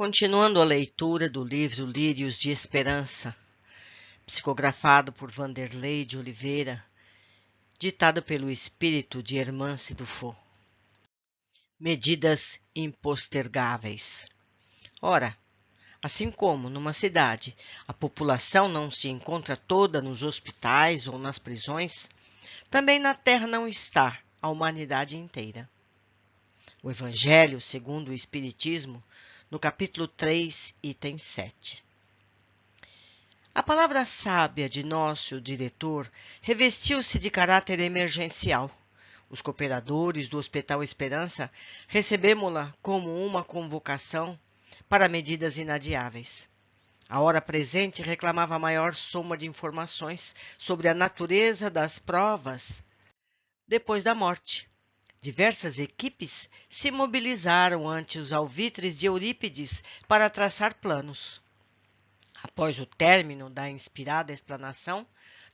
Continuando a leitura do livro Lírios de Esperança, psicografado por Vanderlei de Oliveira, ditado pelo espírito de Hermance Dufour. Medidas impostergáveis. Ora, assim como numa cidade a população não se encontra toda nos hospitais ou nas prisões, também na terra não está a humanidade inteira. O Evangelho, segundo o Espiritismo, no capítulo 3, item 7. A palavra sábia de nosso diretor revestiu-se de caráter emergencial. Os cooperadores do Hospital Esperança recebemos-la como uma convocação para medidas inadiáveis. A hora presente reclamava maior soma de informações sobre a natureza das provas depois da morte. Diversas equipes se mobilizaram ante os alvitres de Eurípides para traçar planos. Após o término da inspirada explanação,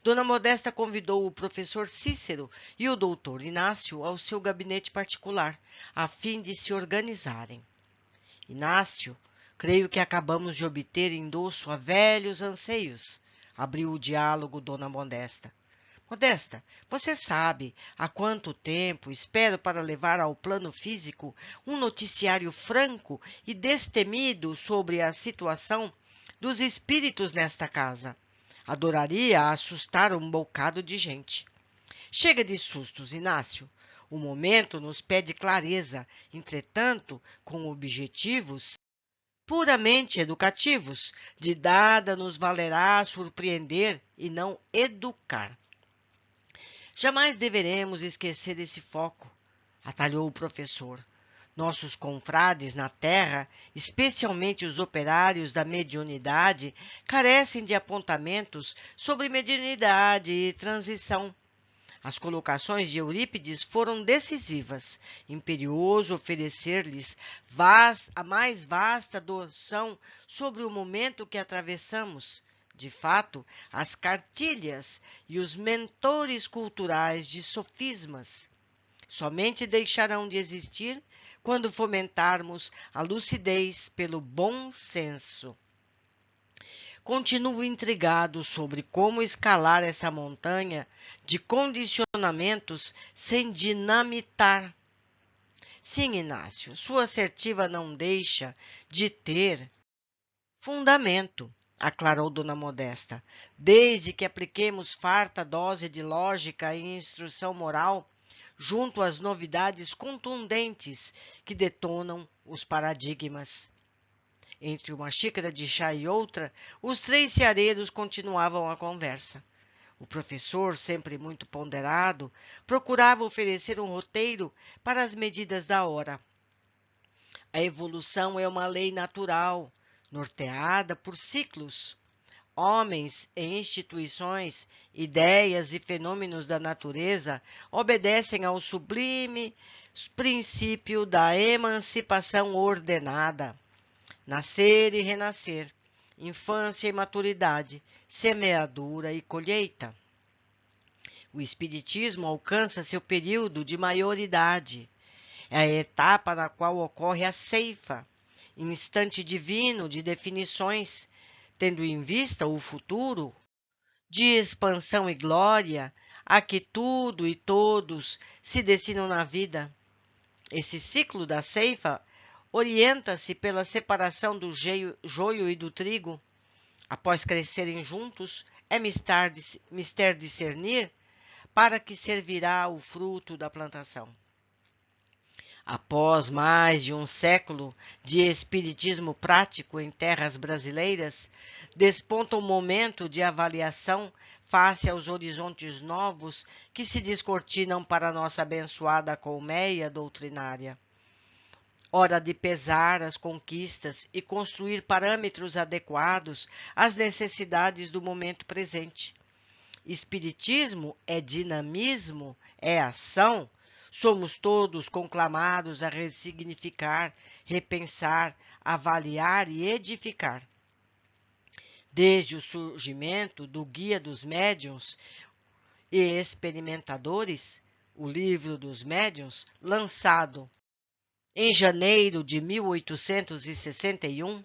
Dona Modesta convidou o professor Cícero e o doutor Inácio ao seu gabinete particular, a fim de se organizarem. Inácio, creio que acabamos de obter endosso a velhos anseios, abriu o diálogo Dona Modesta. Modesta, você sabe há quanto tempo espero para levar ao plano físico um noticiário franco e destemido sobre a situação dos espíritos nesta casa. Adoraria assustar um bocado de gente. Chega de sustos, Inácio. O momento nos pede clareza, entretanto, com objetivos puramente educativos. De nada nos valerá surpreender e não educar. Jamais deveremos esquecer esse foco, atalhou o professor. Nossos confrades na terra, especialmente os operários da mediunidade, carecem de apontamentos sobre mediunidade e transição. As colocações de Eurípides foram decisivas. Imperioso oferecer-lhes a mais vasta noção sobre o momento que atravessamos. De fato, as cartilhas e os mentores culturais de sofismas somente deixarão de existir quando fomentarmos a lucidez pelo bom senso. Continuo intrigado sobre como escalar essa montanha de condicionamentos sem dinamitar. Sim, Inácio, sua assertiva não deixa de ter fundamento, aclarou Dona Modesta. Desde que apliquemos farta dose de lógica e instrução moral, junto às novidades contundentes que detonam os paradigmas. Entre uma xícara de chá e outra, os três ceareiros continuavam a conversa. O professor, sempre muito ponderado, procurava oferecer um roteiro para as medidas da hora. A evolução é uma lei natural, norteada por ciclos. Homens e instituições, ideias e fenômenos da natureza obedecem ao sublime princípio da emancipação ordenada. Nascer e renascer, infância e maturidade, semeadura e colheita. O espiritismo alcança seu período de maioridade. É a etapa na qual ocorre a ceifa, instante divino de definições, tendo em vista o futuro, de expansão e glória, a que tudo e todos se destinam na vida. Esse ciclo da ceifa orienta-se pela separação do joio e do trigo. Após crescerem juntos, é mister discernir para que servirá o fruto da plantação. Após mais de um século de espiritismo prático em terras brasileiras, desponta um momento de avaliação face aos horizontes novos que se descortinam para nossa abençoada colmeia doutrinária. Hora de pesar as conquistas e construir parâmetros adequados às necessidades do momento presente. Espiritismo é dinamismo, é ação. Somos todos conclamados a ressignificar, repensar, avaliar e edificar. Desde o surgimento do Guia dos Médiuns e Experimentadores, o Livro dos Médiuns, lançado Em janeiro de 1861,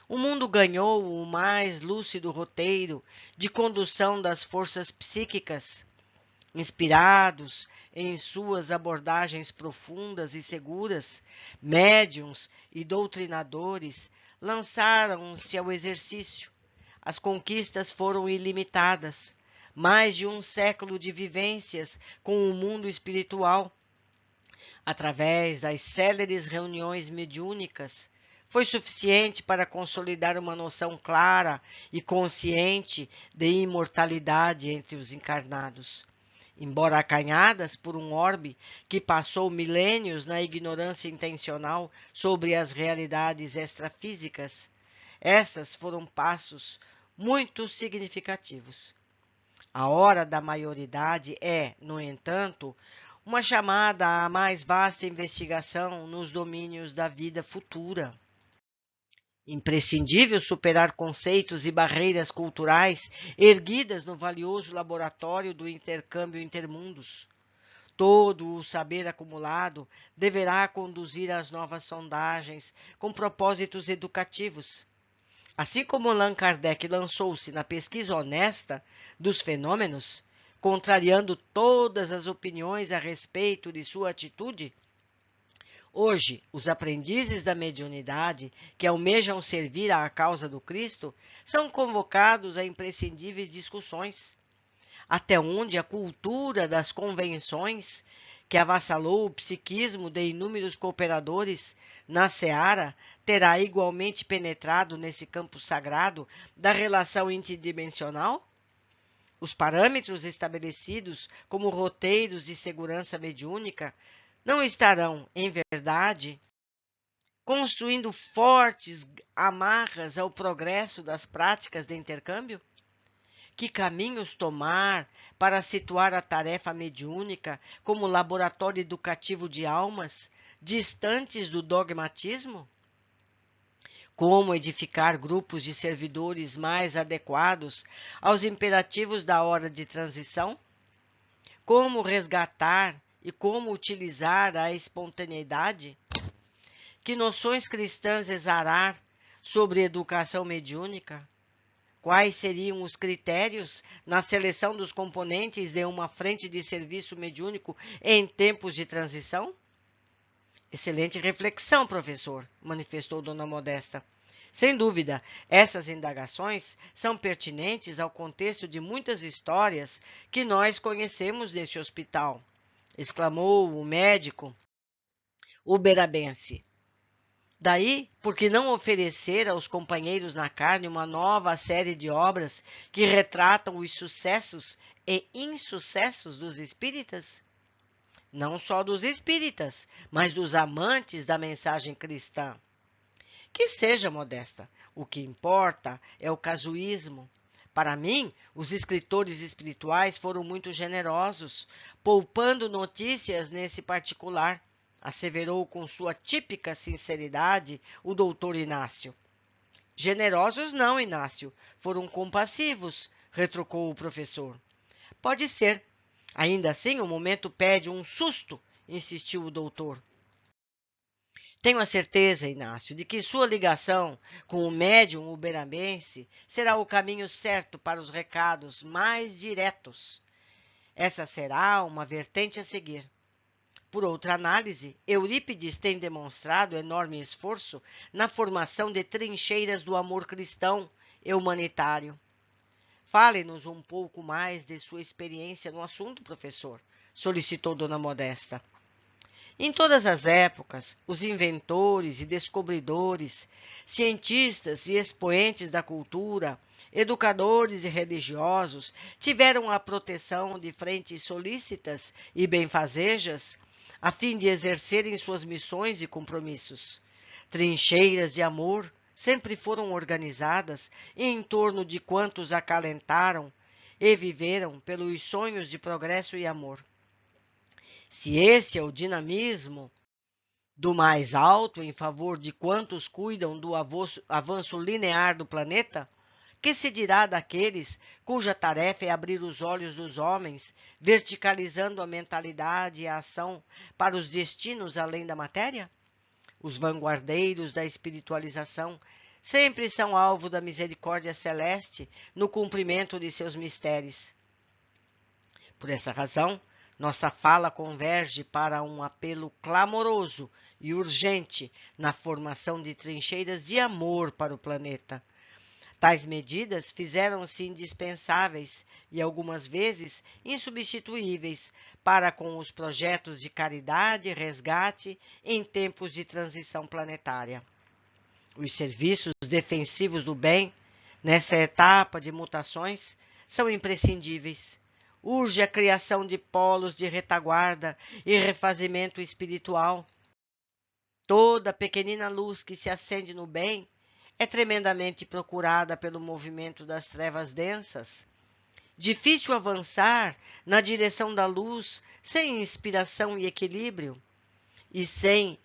o mundo ganhou o mais lúcido roteiro de condução das forças psíquicas. Inspirados em suas abordagens profundas e seguras, médiuns e doutrinadores lançaram-se ao exercício. As conquistas foram ilimitadas. Mais de um século de vivências com o mundo espiritual, através das céleres reuniões mediúnicas, foi suficiente para consolidar uma noção clara e consciente de imortalidade entre os encarnados. Embora acanhadas por um orbe que passou milênios na ignorância intencional sobre as realidades extrafísicas, essas foram passos muito significativos. A hora da maioridade é, no entanto, uma chamada à mais vasta investigação nos domínios da vida futura. Imprescindível superar conceitos e barreiras culturais erguidas no valioso laboratório do intercâmbio intermundos. Todo o saber acumulado deverá conduzir às novas sondagens com propósitos educativos. Assim como Allan Kardec lançou-se na pesquisa honesta dos fenômenos, contrariando todas as opiniões a respeito de sua atitude, hoje, os aprendizes da mediunidade, que almejam servir à causa do Cristo, são convocados a imprescindíveis discussões. Até onde a cultura das convenções, que avassalou o psiquismo de inúmeros cooperadores na seara, terá igualmente penetrado nesse campo sagrado da relação interdimensional? Os parâmetros estabelecidos como roteiros de segurança mediúnica não estarão, em verdade, construindo fortes amarras ao progresso das práticas de intercâmbio? Que caminhos tomar para situar a tarefa mediúnica como laboratório educativo de almas, distantes do dogmatismo? Como edificar grupos de servidores mais adequados aos imperativos da hora de transição? Como resgatar e como utilizar a espontaneidade? Que noções cristãs exarar sobre educação mediúnica? Quais seriam os critérios na seleção dos componentes de uma frente de serviço mediúnico em tempos de transição? Excelente reflexão, professor, manifestou Dona Modesta. Sem dúvida, essas indagações são pertinentes ao contexto de muitas histórias que nós conhecemos neste hospital, exclamou o médico uberabense. Daí, por que não oferecer aos companheiros na carne uma nova série de obras que retratam os sucessos e insucessos dos espíritas? Não só dos espíritas, mas dos amantes da mensagem cristã. Que seja modesta, o que importa é o casuísmo. Para mim, os escritores espirituais foram muito generosos, poupando notícias nesse particular, asseverou com sua típica sinceridade o doutor Inácio. Generosos não, Inácio, foram compassivos, retrucou o professor. Pode ser. Ainda assim, o momento pede um susto, insistiu o doutor. Tenho a certeza, Inácio, de que sua ligação com o médium uberabense será o caminho certo para os recados mais diretos. Essa será uma vertente a seguir. Por outra análise, Eurípides tem demonstrado enorme esforço na formação de trincheiras do amor cristão e humanitário. Fale-nos um pouco mais de sua experiência no assunto, professor, solicitou Dona Modesta. Em todas as épocas, os inventores e descobridores, cientistas e expoentes da cultura, educadores e religiosos tiveram a proteção de frentes solícitas e benfazejas a fim de exercerem suas missões e compromissos. Trincheiras de amor sempre foram organizadas em torno de quantos acalentaram e viveram pelos sonhos de progresso e amor. Se esse é o dinamismo do mais alto em favor de quantos cuidam do avanço linear do planeta, que se dirá daqueles cuja tarefa é abrir os olhos dos homens, verticalizando a mentalidade e a ação para os destinos além da matéria? Os vanguardeiros da espiritualização sempre são alvo da misericórdia celeste no cumprimento de seus mistérios. Por essa razão, nossa fala converge para um apelo clamoroso e urgente na formação de trincheiras de amor para o planeta. Tais medidas fizeram-se indispensáveis e algumas vezes insubstituíveis para com os projetos de caridade e resgate em tempos de transição planetária. Os serviços defensivos do bem, nessa etapa de mutações, são imprescindíveis. Urge a criação de polos de retaguarda e refazimento espiritual. Toda pequenina luz que se acende no bem é tremendamente procurada pelo movimento das trevas densas. Difícil avançar na direção da luz sem inspiração e equilíbrio. E sem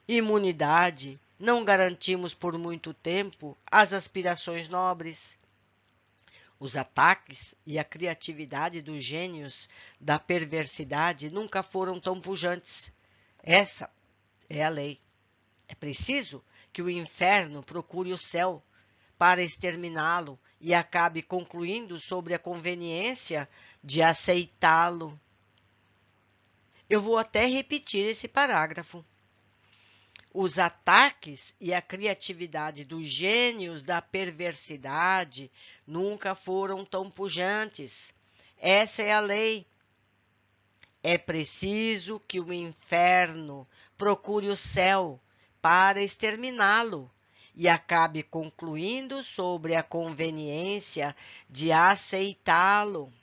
imunidade, não garantimos por muito tempo as aspirações nobres. Os ataques e a criatividade dos gênios da perversidade nunca foram tão pujantes. Essa é a lei. É preciso que o inferno procure o céu para exterminá-lo e acabe concluindo sobre a conveniência de aceitá-lo. Eu vou até repetir esse parágrafo. Os ataques e a criatividade dos gênios da perversidade nunca foram tão pujantes. Essa é a lei. É preciso que o inferno procure o céu para exterminá-lo e acabe concluindo sobre a conveniência de aceitá-lo.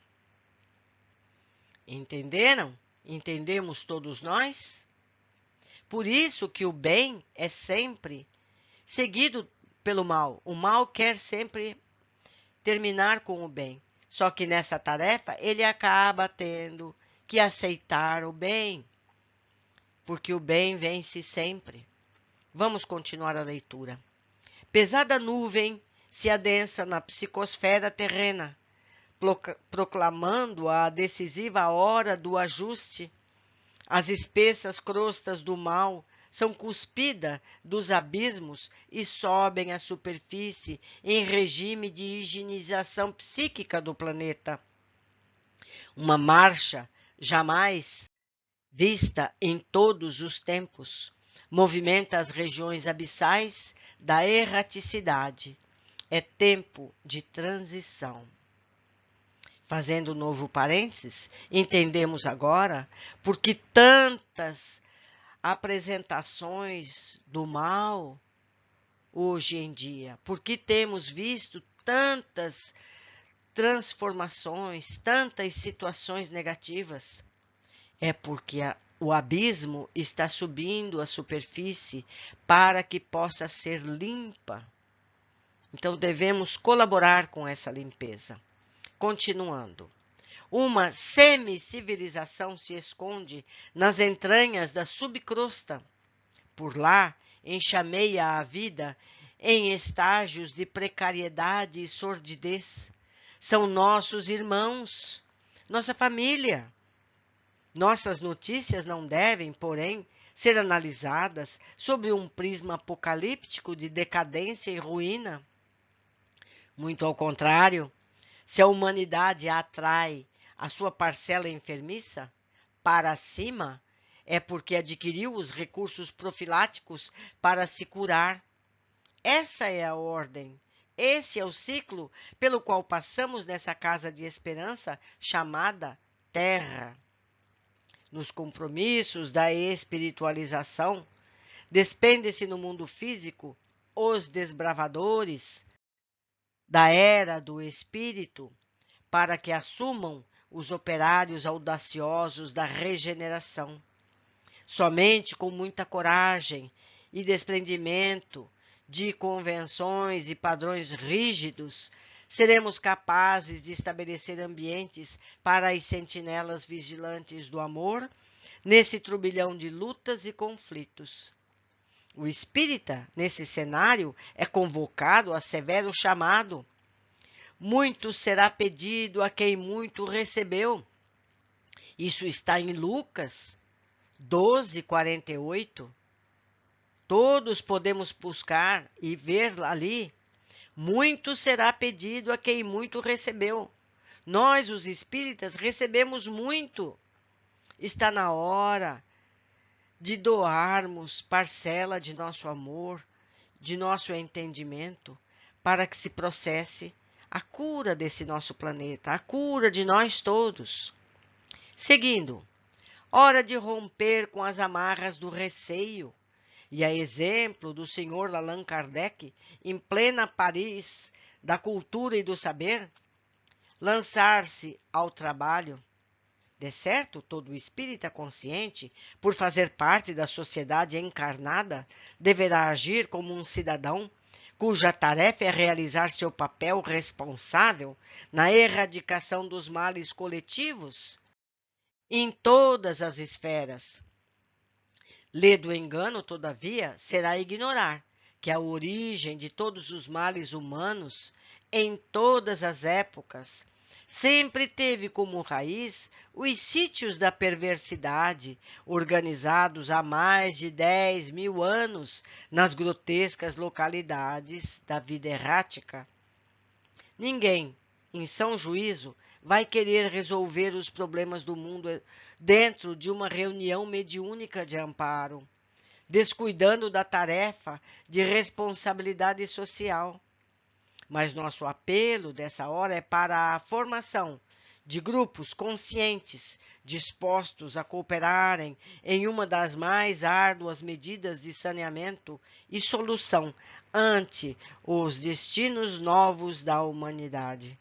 Entenderam? Entendemos todos nós? Por isso que o bem é sempre seguido pelo mal. O mal quer sempre terminar com o bem. Só que nessa tarefa ele acaba tendo que aceitar o bem, porque o bem vence sempre. Vamos continuar a leitura. Pesada nuvem se adensa na psicosfera terrena, proclamando a decisiva hora do ajuste. As espessas crostas do mal são cuspidas dos abismos e sobem à superfície em regime de higienização psíquica do planeta. Uma marcha jamais vista em todos os tempos movimenta as regiões abissais da erraticidade. É tempo de transição. Fazendo um novo parênteses, entendemos agora por que tantas apresentações do mal hoje em dia, porque temos visto tantas transformações, tantas situações negativas. É porque o abismo está subindo à superfície para que possa ser limpa. Então devemos colaborar com essa limpeza. Continuando. Uma semi-civilização se esconde nas entranhas da subcrosta. Por lá, enxameia a vida em estágios de precariedade e sordidez. São nossos irmãos, nossa família. Nossas notícias não devem, porém, ser analisadas sob um prisma apocalíptico de decadência e ruína. Muito ao contrário, se a humanidade atrai a sua parcela enfermiça para cima, é porque adquiriu os recursos profiláticos para se curar. Essa é a ordem. Esse é o ciclo pelo qual passamos nessa casa de esperança chamada Terra. Nos compromissos da espiritualização, despende-se no mundo físico os desbravadores da era do espírito para que assumam os operários audaciosos da regeneração. Somente com muita coragem e desprendimento de convenções e padrões rígidos seremos capazes de estabelecer ambientes para as sentinelas vigilantes do amor nesse turbilhão de lutas e conflitos. O espírita, nesse cenário, é convocado a severo chamado. Muito será pedido a quem muito recebeu. Isso está em Lucas 12:48. Todos podemos buscar e ver ali. Muito será pedido a quem muito recebeu. Nós, os espíritas, recebemos muito. Está na hora de doarmos parcela de nosso amor, de nosso entendimento, para que se processe a cura desse nosso planeta, a cura de nós todos. Seguindo, hora de romper com as amarras do receio, e a exemplo do Sr. Allan Kardec, em plena Paris da cultura e do saber, lançar-se ao trabalho. De certo, todo espírita consciente, por fazer parte da sociedade encarnada, deverá agir como um cidadão cuja tarefa é realizar seu papel responsável na erradicação dos males coletivos em todas as esferas. Lê do engano, todavia, será ignorar que a origem de todos os males humanos, em todas as épocas, sempre teve como raiz os sítios da perversidade, organizados há mais de 10.000 anos nas grotescas localidades da vida errática. Ninguém, em são juízo, vai querer resolver os problemas do mundo dentro de uma reunião mediúnica de amparo, descuidando da tarefa de responsabilidade social. Mas nosso apelo dessa hora é para a formação de grupos conscientes, dispostos a cooperarem em uma das mais árduas medidas de saneamento e solução ante os destinos novos da humanidade.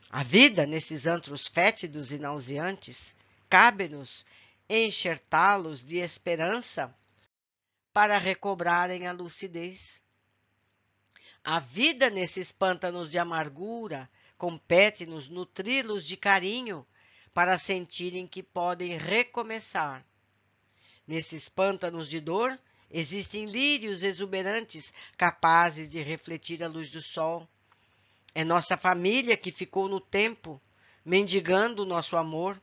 A vida nesses antros fétidos e nauseantes, cabe-nos enxertá-los de esperança para recobrarem a lucidez. A vida nesses pântanos de amargura, compete-nos nutri-los de carinho para sentirem que podem recomeçar. Nesses pântanos de dor, existem lírios exuberantes capazes de refletir a luz do sol. É nossa família que ficou no tempo, mendigando o nosso amor.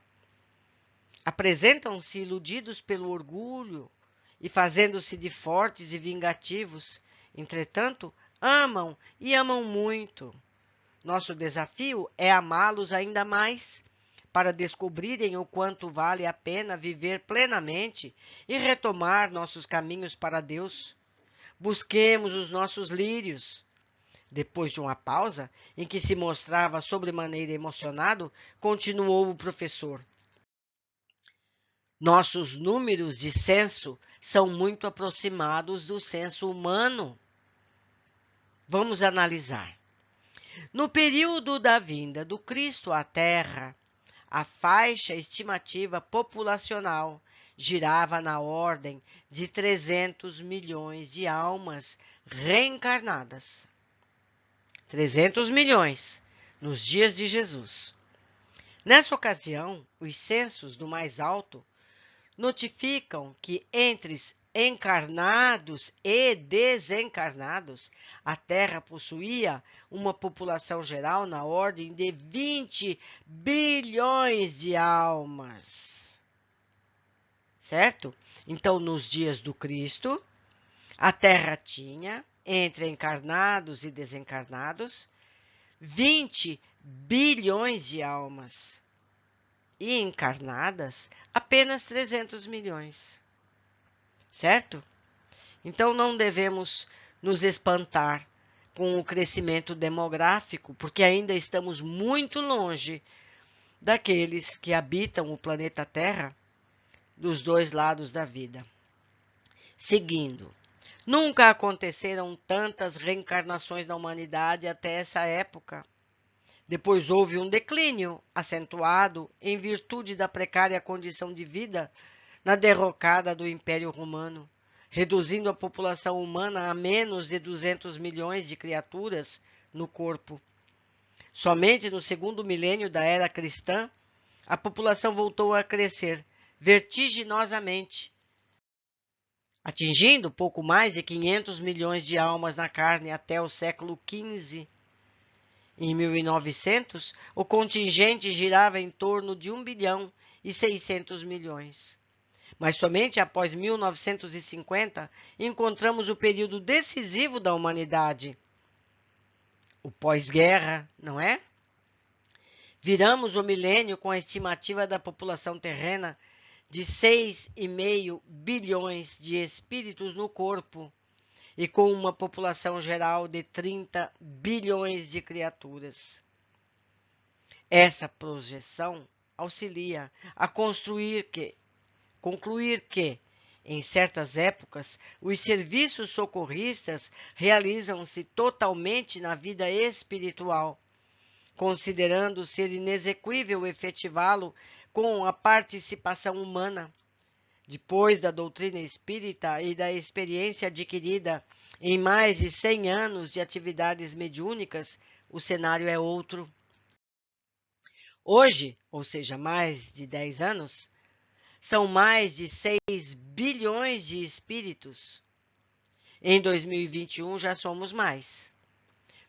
Apresentam-se iludidos pelo orgulho e fazendo-se de fortes e vingativos. Entretanto, amam e amam muito. Nosso desafio é amá-los ainda mais, para descobrirem o quanto vale a pena viver plenamente e retomar nossos caminhos para Deus. Busquemos os nossos lírios. Depois de uma pausa, em que se mostrava sobremaneira emocionado, continuou o professor. Nossos números de censo são muito aproximados do censo humano. Vamos analisar. No período da vinda do Cristo à Terra, a faixa estimativa populacional girava na ordem de 300 milhões de almas reencarnadas. 300 milhões nos dias de Jesus. Nessa ocasião, os censos do mais alto notificam que entre encarnados e desencarnados, a Terra possuía uma população geral na ordem de 20 bilhões de almas. Certo? Então, nos dias do Cristo, a Terra tinha, entre encarnados e desencarnados, 20 bilhões de almas. E encarnadas, apenas 300 milhões. Certo? Então não devemos nos espantar com o crescimento demográfico, porque ainda estamos muito longe daqueles que habitam o planeta Terra dos dois lados da vida. Seguindo, nunca aconteceram tantas reencarnações na humanidade até essa época. Depois houve um declínio acentuado em virtude da precária condição de vida na derrocada do Império Romano, reduzindo a população humana a menos de 200 milhões de criaturas no corpo. Somente no segundo milênio da era cristã, a população voltou a crescer vertiginosamente, atingindo pouco mais de 500 milhões de almas na carne até o século XV. Em 1900, o contingente girava em torno de 1 bilhão e 600 milhões. Mas somente após 1950 encontramos o período decisivo da humanidade, o pós-guerra, não é? Viramos o milênio com a estimativa da população terrena de 6,5 bilhões de espíritos no corpo e com uma população geral de 30 bilhões de criaturas. Essa projeção auxilia a concluir que, em certas épocas, os serviços socorristas realizam-se totalmente na vida espiritual, considerando ser inexequível efetivá-lo com a participação humana. Depois da doutrina espírita e da experiência adquirida em mais de 100 anos de atividades mediúnicas, o cenário é outro. Hoje, ou seja, mais de 10 anos, são mais de 6 bilhões de espíritos. Em 2021 já somos mais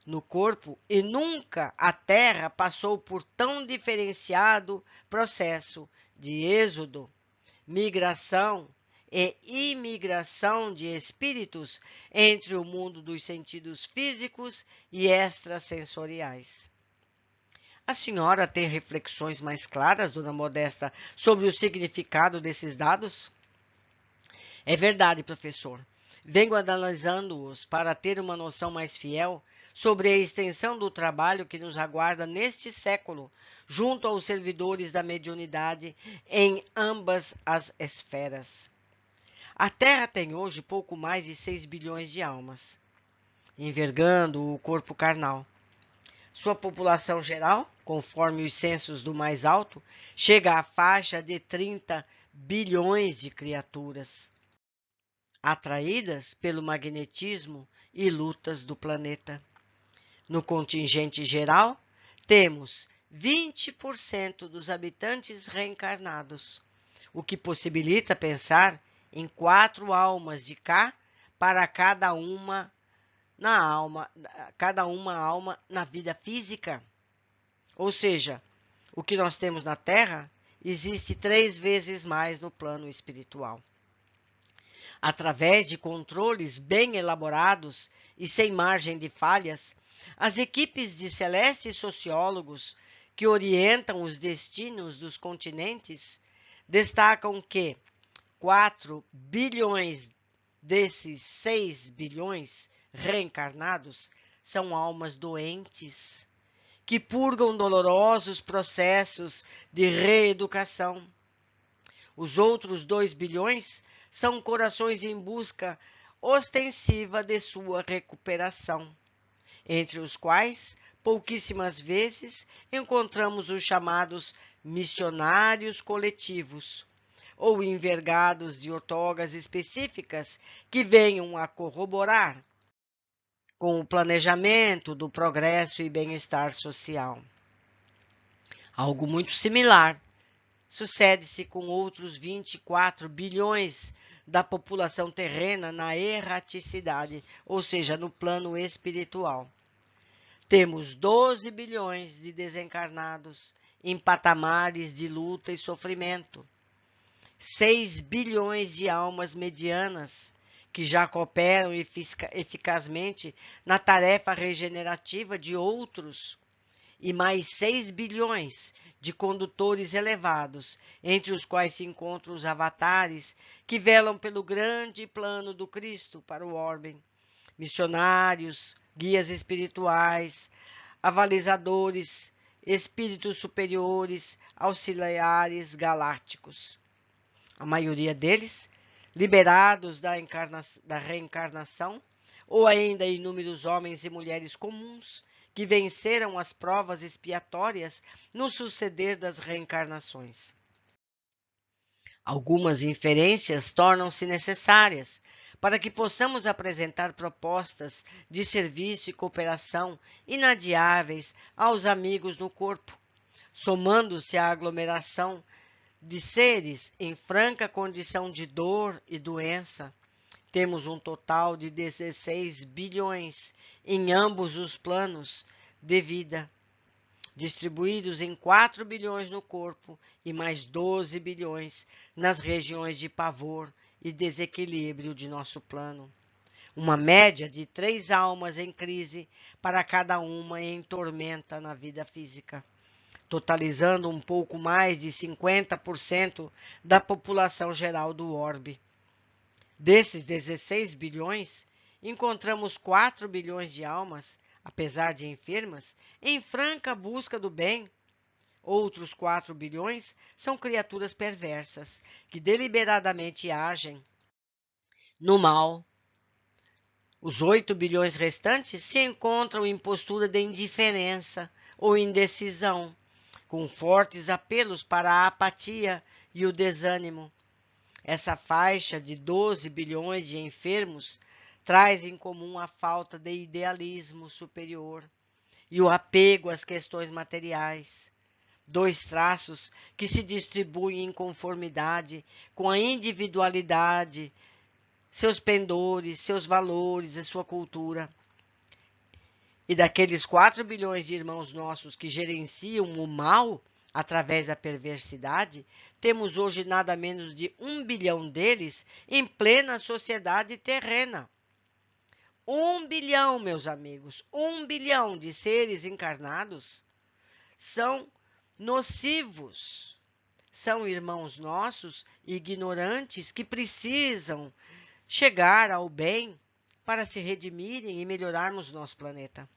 no corpo e nunca a Terra passou por tão diferenciado processo de êxodo, migração e imigração de espíritos entre o mundo dos sentidos físicos e extrasensoriais. A senhora tem reflexões mais claras, dona Modesta, sobre o significado desses dados? É verdade, professor. Venho analisando-os para ter uma noção mais fiel sobre a extensão do trabalho que nos aguarda neste século, junto aos servidores da mediunidade em ambas as esferas. A Terra tem hoje pouco mais de 6 bilhões de almas, envergando o corpo carnal. Sua população geral, conforme os censos do mais alto, chega à faixa de 30 bilhões de criaturas, atraídas pelo magnetismo e lutas do planeta. No contingente geral, temos 20% dos habitantes reencarnados, o que possibilita pensar em 4 almas de cá para cada uma alma na vida física. Ou seja, o que nós temos na Terra existe 3 vezes mais no plano espiritual. Através de controles bem elaborados e sem margem de falhas, as equipes de celestes sociólogos que orientam os destinos dos continentes destacam que 4 bilhões desses 6 bilhões reencarnados são almas doentes, que purgam dolorosos processos de reeducação. Os outros 2 bilhões são corações em busca ostensiva de sua recuperação, entre os quais pouquíssimas vezes encontramos os chamados missionários coletivos, ou envergados de outorgas específicas que venham a corroborar com o planejamento do progresso e bem-estar social. Algo muito similar sucede-se com outros 24 bilhões da população terrena na erraticidade, ou seja, no plano espiritual. Temos 12 bilhões de desencarnados em patamares de luta e sofrimento, 6 bilhões de almas medianas que já cooperam eficazmente na tarefa regenerativa de outros, e mais 6 bilhões de condutores elevados, entre os quais se encontram os avatares que velam pelo grande plano do Cristo para o orbe, missionários, guias espirituais, avalizadores, espíritos superiores, auxiliares galácticos. A maioria deles, liberados da reencarnação, ou ainda inúmeros homens e mulheres comuns que venceram as provas expiatórias no suceder das reencarnações. Algumas inferências tornam-se necessárias para que possamos apresentar propostas de serviço e cooperação inadiáveis aos amigos no corpo, somando-se à aglomeração de seres em franca condição de dor e doença. Temos um total de 16 bilhões em ambos os planos de vida. distribuídos em 4 bilhões no corpo e mais 12 bilhões nas regiões de pavor e desequilíbrio de nosso plano. Uma média de 3 almas em crise para cada uma em tormenta na vida física, totalizando um pouco mais de 50% da população geral do orbe. Desses 16 bilhões, encontramos 4 bilhões de almas, apesar de enfermas, em franca busca do bem. Outros 4 bilhões são criaturas perversas, que deliberadamente agem no mal. Os 8 bilhões restantes se encontram em postura de indiferença ou indecisão, com fortes apelos para a apatia e o desânimo. Essa faixa de 12 bilhões de enfermos traz em comum a falta de idealismo superior e o apego às questões materiais, 2 traços que se distribuem em conformidade com a individualidade, seus pendores, seus valores e sua cultura. E daqueles 4 bilhões de irmãos nossos que gerenciam o mal através da perversidade, temos hoje nada menos de 1 bilhão deles em plena sociedade terrena. 1 bilhão, meus amigos, 1 bilhão de seres encarnados são nocivos. São irmãos nossos ignorantes que precisam chegar ao bem para se redimirem e melhorarmos nosso planeta.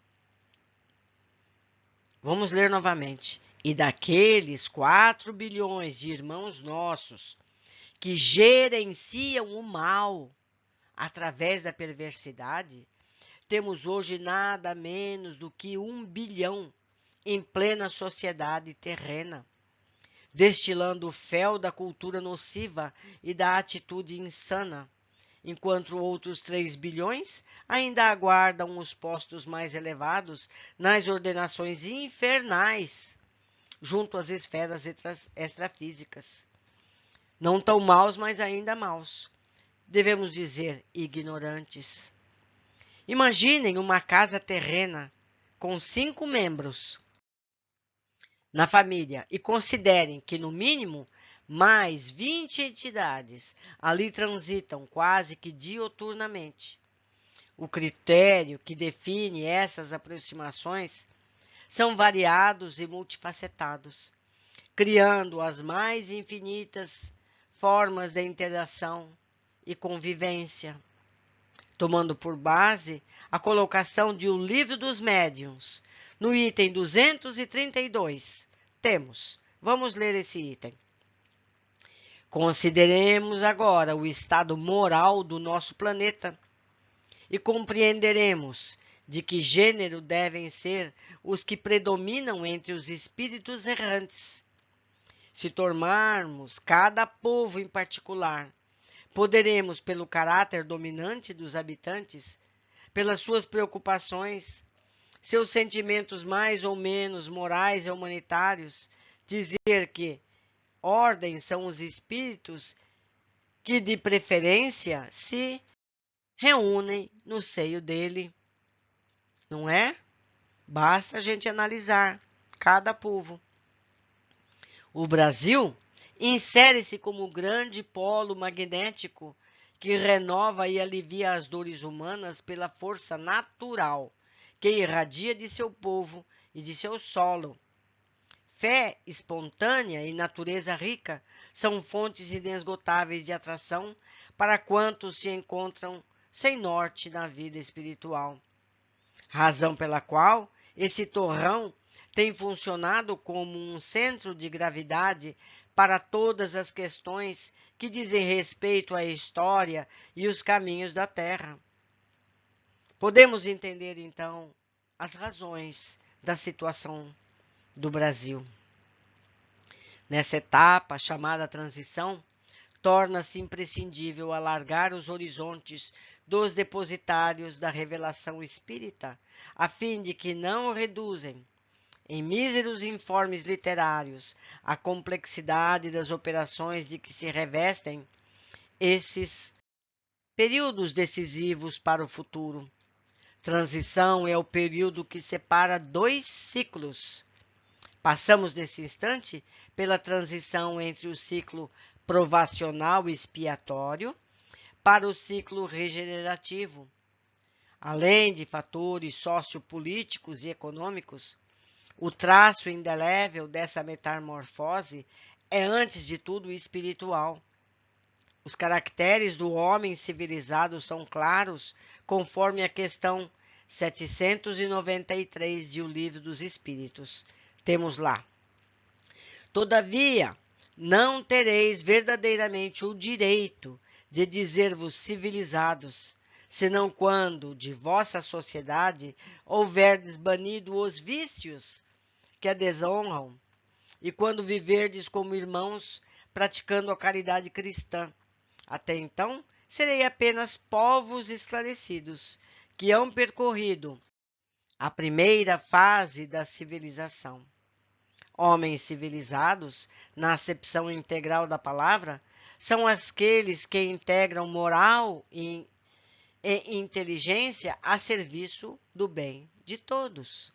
Vamos ler novamente. E daqueles 4 bilhões de irmãos nossos que gerenciam o mal através da perversidade, temos hoje nada menos do que 1 bilhão em plena sociedade terrena, destilando o fel da cultura nociva e da atitude insana, enquanto outros 3 bilhões ainda aguardam os postos mais elevados nas ordenações infernais, junto às esferas extrafísicas. Não tão maus, mas ainda maus. Devemos dizer ignorantes. Imaginem uma casa terrena com 5 membros na família e considerem que, no mínimo, mais 20 entidades ali transitam quase que dioturnamente. O critério que define essas aproximações são variados e multifacetados, criando as mais infinitas formas de interação e convivência, tomando por base a colocação de O Livro dos Médiuns. No item 232, vamos ler esse item. Consideremos agora o estado moral do nosso planeta e compreenderemos de que gênero devem ser os que predominam entre os espíritos errantes. Se tomarmos cada povo em particular, poderemos, pelo caráter dominante dos habitantes, pelas suas preocupações, seus sentimentos mais ou menos morais e humanitários, dizer que ordem são os espíritos que, de preferência, se reúnem no seio dele. Não é? Basta a gente analisar cada povo. O Brasil insere-se como grande polo magnético que renova e alivia as dores humanas pela força natural que irradia de seu povo e de seu solo. Fé espontânea e natureza rica são fontes inesgotáveis de atração para quantos se encontram sem norte na vida espiritual. Razão pela qual esse torrão tem funcionado como um centro de gravidade para todas as questões que dizem respeito à história e os caminhos da Terra. Podemos entender, então, as razões da situação do Brasil. Nessa etapa, chamada transição, torna-se imprescindível alargar os horizontes dos depositários da revelação espírita, a fim de que não reduzem em míseros informes literários a complexidade das operações de que se revestem esses períodos decisivos para o futuro. Transição é o período que separa 2 ciclos. Passamos nesse instante pela transição entre o ciclo provacional e expiatório para o ciclo regenerativo. Além de fatores sociopolíticos e econômicos, o traço indelével dessa metamorfose é, antes de tudo, espiritual. Os caracteres do homem civilizado são claros, conforme a questão 793 de O Livro dos Espíritos. Temos lá: todavia, não tereis verdadeiramente o direito de dizer-vos civilizados, senão quando de vossa sociedade houverdes banido os vícios que a desonram, e quando viverdes como irmãos, praticando a caridade cristã. Até então, serei apenas povos esclarecidos, que hão percorrido a primeira fase da civilização. Homens civilizados, na acepção integral da palavra, são aqueles que integram moral e inteligência a serviço do bem de todos.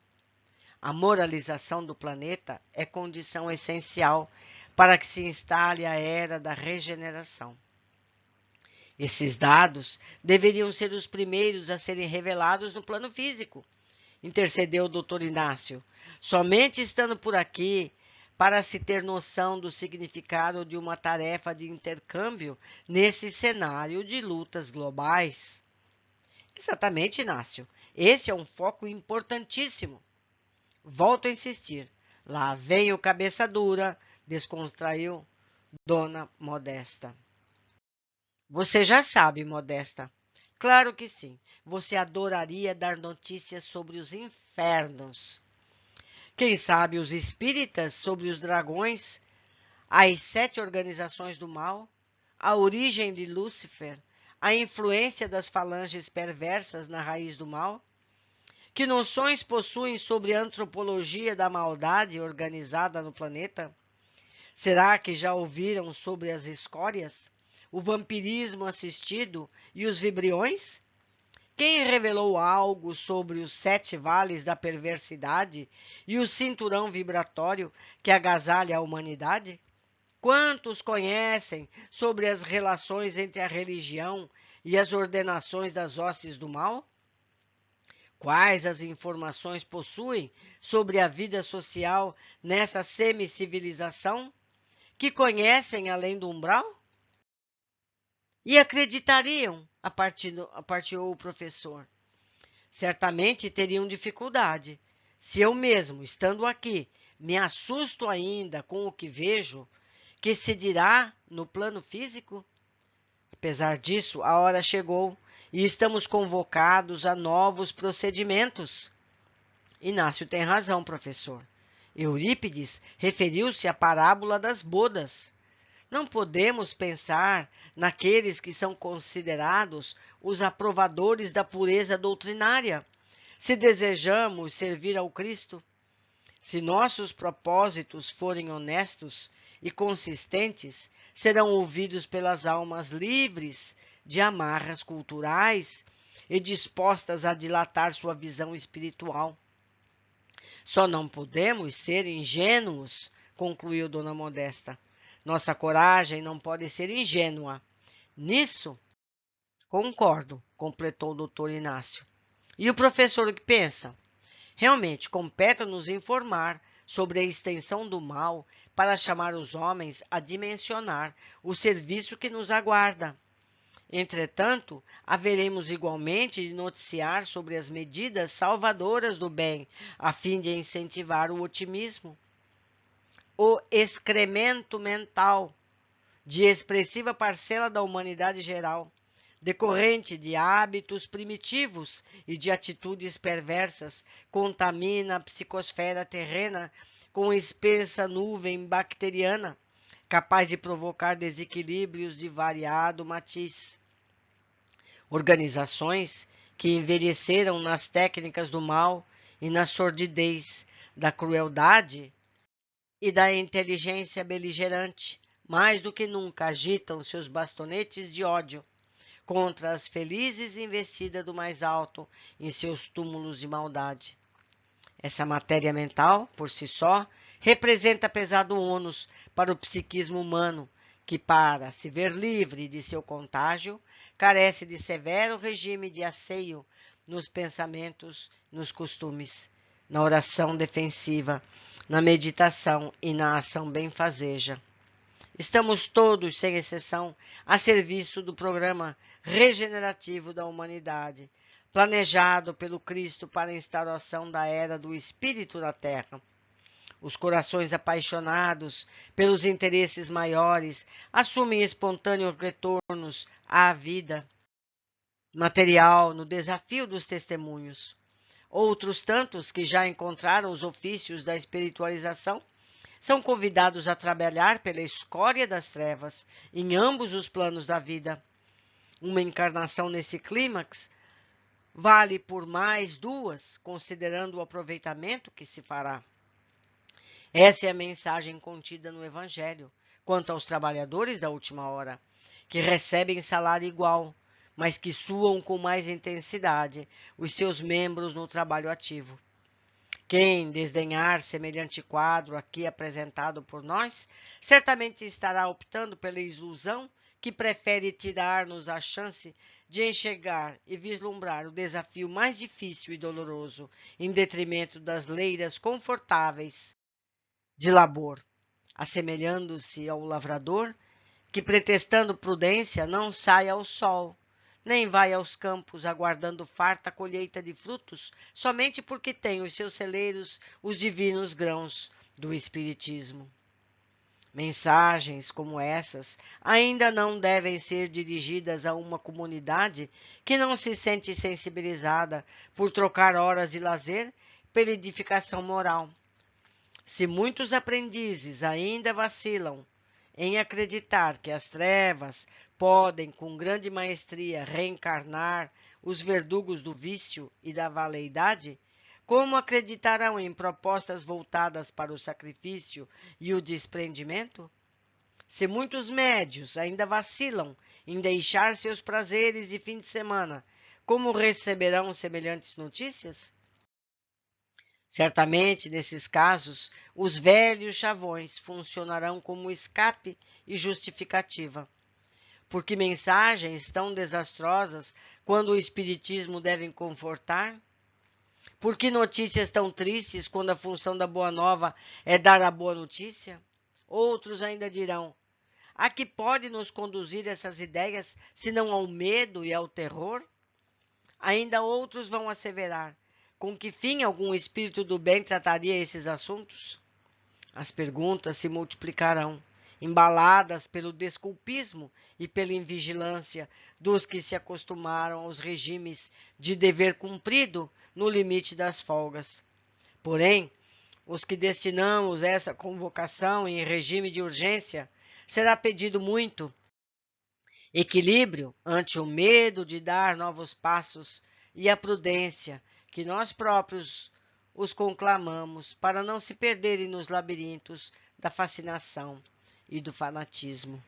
A moralização do planeta é condição essencial para que se instale a era da regeneração. Esses dados deveriam ser os primeiros a serem revelados no plano físico, intercedeu o Dr. Inácio. Somente estando por aqui, para se ter noção do significado de uma tarefa de intercâmbio nesse cenário de lutas globais. Exatamente, Inácio. Esse é um foco importantíssimo. Volto a insistir. Lá vem o cabeça dura, descontraiu Dona Modesta. Você já sabe, Modesta. Claro que sim. Você adoraria dar notícias sobre os infernos. Quem sabe os espíritas sobre os dragões, as 7 organizações do mal, a origem de Lúcifer, a influência das falanges perversas na raiz do mal? Que noções possuem sobre a antropologia da maldade organizada no planeta? Será que já ouviram sobre as escórias, o vampirismo assistido e os vibriões? Quem revelou algo sobre os 7 vales da perversidade e o cinturão vibratório que agasalha a humanidade? Quantos conhecem sobre as relações entre a religião e as ordenações das hostes do mal? Quais as informações possuem sobre a vida social nessa semi-civilização? Que conhecem além do umbral? E acreditariam, apartilhou o professor. Certamente teriam dificuldade. Se eu mesmo, estando aqui, me assusto ainda com o que vejo, que se dirá no plano físico? Apesar disso, a hora chegou e estamos convocados a novos procedimentos. Inácio tem razão, professor. Eurípides referiu-se à parábola das bodas. Não podemos pensar naqueles que são considerados os aprovadores da pureza doutrinária, se desejamos servir ao Cristo. Se nossos propósitos forem honestos e consistentes, serão ouvidos pelas almas livres de amarras culturais e dispostas a dilatar sua visão espiritual. Só não podemos ser ingênuos, concluiu Dona Modesta. Nossa coragem não pode ser ingênua. Nisso, concordo, completou o doutor Inácio. E o professor o que pensa? Realmente, compete-nos informar sobre a extensão do mal para chamar os homens a dimensionar o serviço que nos aguarda. Entretanto, haveremos igualmente de noticiar sobre as medidas salvadoras do bem, a fim de incentivar o otimismo. O excremento mental de expressiva parcela da humanidade geral, decorrente de hábitos primitivos e de atitudes perversas, contamina a psicosfera terrena com espessa nuvem bacteriana, capaz de provocar desequilíbrios de variado matiz. Organizações que envelheceram nas técnicas do mal e na sordidez da crueldade e da inteligência beligerante, mais do que nunca agitam seus bastonetes de ódio contra as felizes investidas do mais alto em seus túmulos de maldade. Essa matéria mental, por si só, representa pesado ônus para o psiquismo humano, que, para se ver livre de seu contágio, carece de severo regime de asseio nos pensamentos, nos costumes, na oração defensiva, na meditação e na ação benfazeja. Estamos todos, sem exceção, a serviço do programa regenerativo da humanidade, planejado pelo Cristo para a instauração da era do Espírito na Terra. Os corações apaixonados pelos interesses maiores assumem espontâneos retornos à vida material no desafio dos testemunhos. Outros tantos que já encontraram os ofícios da espiritualização são convidados a trabalhar pela escória das trevas em ambos os planos da vida. Uma encarnação nesse clímax vale por mais duas, considerando o aproveitamento que se fará. Essa é a mensagem contida no Evangelho quanto aos trabalhadores da última hora, que recebem salário igual, mas que suam com mais intensidade os seus membros no trabalho ativo. Quem desdenhar semelhante quadro aqui apresentado por nós, certamente estará optando pela ilusão que prefere tirar-nos a chance de enxergar e vislumbrar o desafio mais difícil e doloroso, em detrimento das leiras confortáveis de labor, assemelhando-se ao lavrador que, pretextando prudência, não sai ao sol, nem vai aos campos aguardando farta colheita de frutos, somente porque tem os seus celeiros os divinos grãos do Espiritismo. Mensagens como essas ainda não devem ser dirigidas a uma comunidade que não se sente sensibilizada por trocar horas de lazer pela edificação moral. Se muitos aprendizes ainda vacilam em acreditar que as trevas podem, com grande maestria, reencarnar os verdugos do vício e da veleidade, como acreditarão em propostas voltadas para o sacrifício e o desprendimento? Se muitos médios ainda vacilam em deixar seus prazeres de fim de semana, como receberão semelhantes notícias? Certamente, nesses casos, os velhos chavões funcionarão como escape e justificativa. Por que mensagens tão desastrosas quando o Espiritismo deve confortar? Por que notícias tão tristes quando a função da Boa Nova é dar a boa notícia? Outros ainda dirão: a que pode nos conduzir essas ideias, senão ao medo e ao terror? Ainda outros vão asseverar: com que fim algum espírito do bem trataria esses assuntos? As perguntas se multiplicarão, embaladas pelo desculpismo e pela invigilância dos que se acostumaram aos regimes de dever cumprido no limite das folgas. Porém, os que destinamos essa convocação em regime de urgência, será pedido muito equilíbrio ante o medo de dar novos passos e a prudência que nós próprios os conclamamos para não se perderem nos labirintos da fascinação e do fanatismo.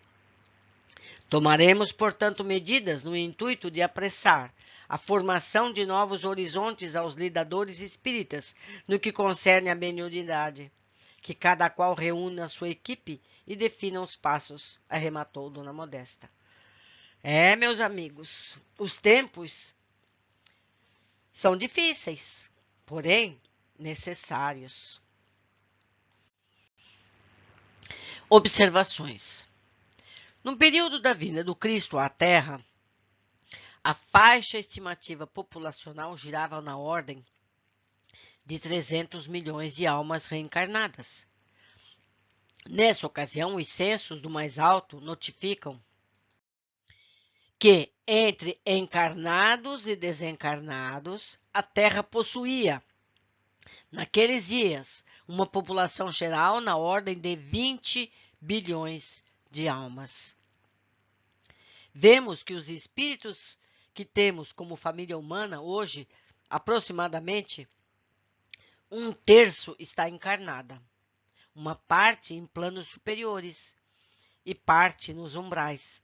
Tomaremos, portanto, medidas no intuito de apressar a formação de novos horizontes aos lidadores espíritas no que concerne à mediunidade, que cada qual reúna a sua equipe e defina os passos, arrematou Dona Modesta. Meus amigos, os tempos são difíceis, porém necessários. Observações. No período da vinda do Cristo à Terra, a faixa estimativa populacional girava na ordem de 300 milhões de almas reencarnadas. Nessa ocasião, os censos do mais alto notificam que, entre encarnados e desencarnados, a Terra possuía, naqueles dias, uma população geral na ordem de 20 bilhões de almas. Vemos que os espíritos que temos como família humana hoje, aproximadamente, 1/3 está encarnada, uma parte em planos superiores e parte nos umbrais.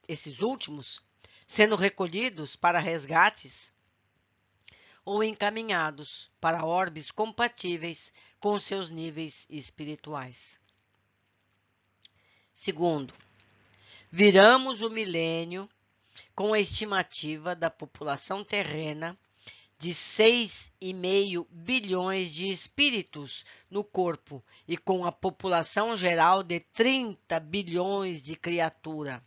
Esses últimos, sendo recolhidos para resgates, ou encaminhados para orbes compatíveis com seus níveis espirituais. Segundo, viramos o milênio com a estimativa da população terrena de 6,5 bilhões de espíritos no corpo e com a população geral de 30 bilhões de criaturas.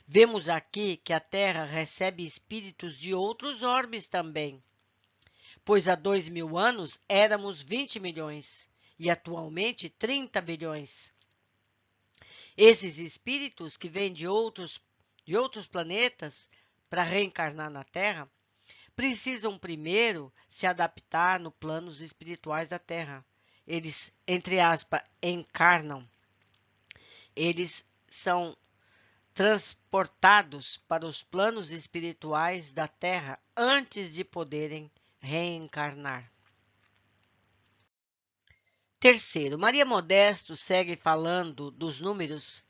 Vemos aqui que a Terra recebe espíritos de outros orbes também, pois há 2.000 anos éramos 20 milhões e atualmente 30 bilhões. Esses espíritos que vêm de outros planetas para reencarnar na Terra, precisam primeiro se adaptar nos planos espirituais da Terra. Eles, entre aspas, encarnam. Eles são transportados para os planos espirituais da Terra antes de poderem reencarnar. Terceiro, Maria Modesto segue falando dos números.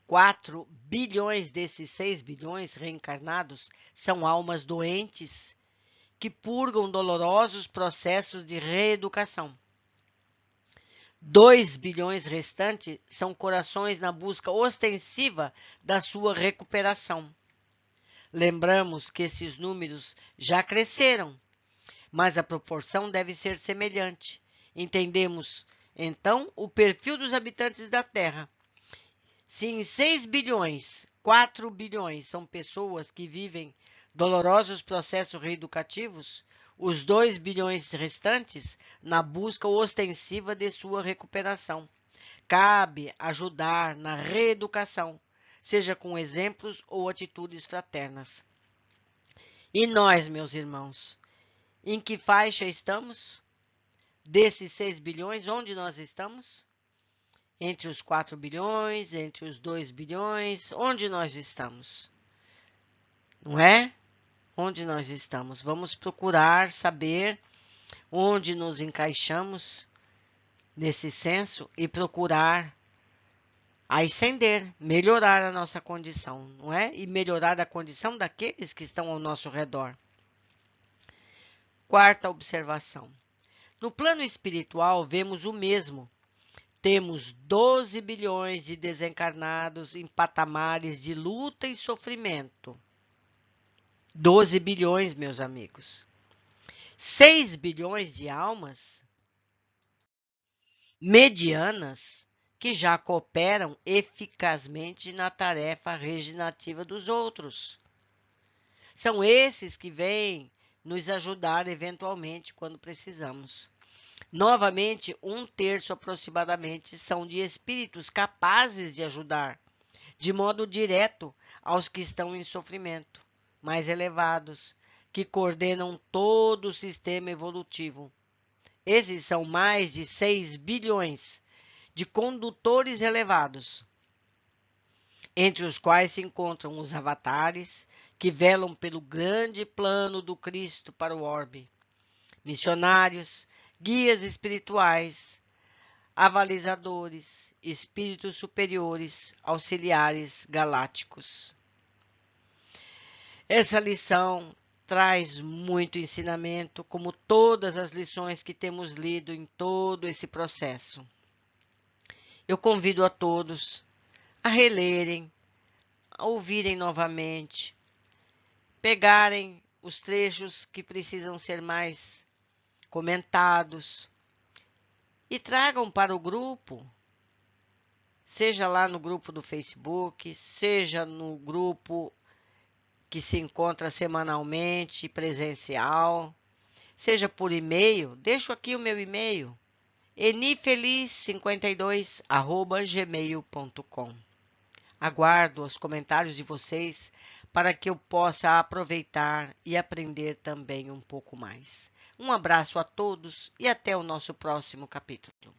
4 bilhões desses 6 bilhões reencarnados são almas doentes que purgam dolorosos processos de reeducação. 2 bilhões restantes são corações na busca ostensiva da sua recuperação. Lembramos que esses números já cresceram, mas a proporção deve ser semelhante. Entendemos, então, o perfil dos habitantes da Terra. Se em 6 bilhões, 4 bilhões são pessoas que vivem dolorosos processos reeducativos, os 2 bilhões restantes na busca ostensiva de sua recuperação. Cabe ajudar na reeducação, seja com exemplos ou atitudes fraternas. E nós, meus irmãos, em que faixa estamos? Desses 6 bilhões, onde nós estamos? Entre os 4 bilhões, entre os 2 bilhões, onde nós estamos? Não é? Onde nós estamos? Vamos procurar saber onde nos encaixamos nesse censo e procurar ascender, melhorar a nossa condição, não é? E melhorar a condição daqueles que estão ao nosso redor. Quarta observação. No plano espiritual, vemos o mesmo. Temos 12 bilhões de desencarnados em patamares de luta e sofrimento. 12 bilhões, meus amigos. 6 bilhões de almas medianas que já cooperam eficazmente na tarefa regenerativa dos outros. São esses que vêm nos ajudar eventualmente quando precisamos. Novamente, 1/3 aproximadamente são de espíritos capazes de ajudar, de modo direto, aos que estão em sofrimento, mais elevados, que coordenam todo o sistema evolutivo. Esses são mais de 6 bilhões de condutores elevados, entre os quais se encontram os avatares, que velam pelo grande plano do Cristo para o orbe, missionários, guias espirituais, avalizadores, espíritos superiores, auxiliares galácticos. Essa lição traz muito ensinamento, como todas as lições que temos lido em todo esse processo. Eu convido a todos a relerem, a ouvirem novamente, pegarem os trechos que precisam ser mais comentados e tragam para o grupo, seja lá no grupo do Facebook, seja no grupo que se encontra semanalmente, presencial, seja por e-mail. Deixo aqui o meu e-mail, enifeliz52@gmail.com. Aguardo os comentários de vocês para que eu possa aproveitar e aprender também um pouco mais. Um abraço a todos e até o nosso próximo capítulo.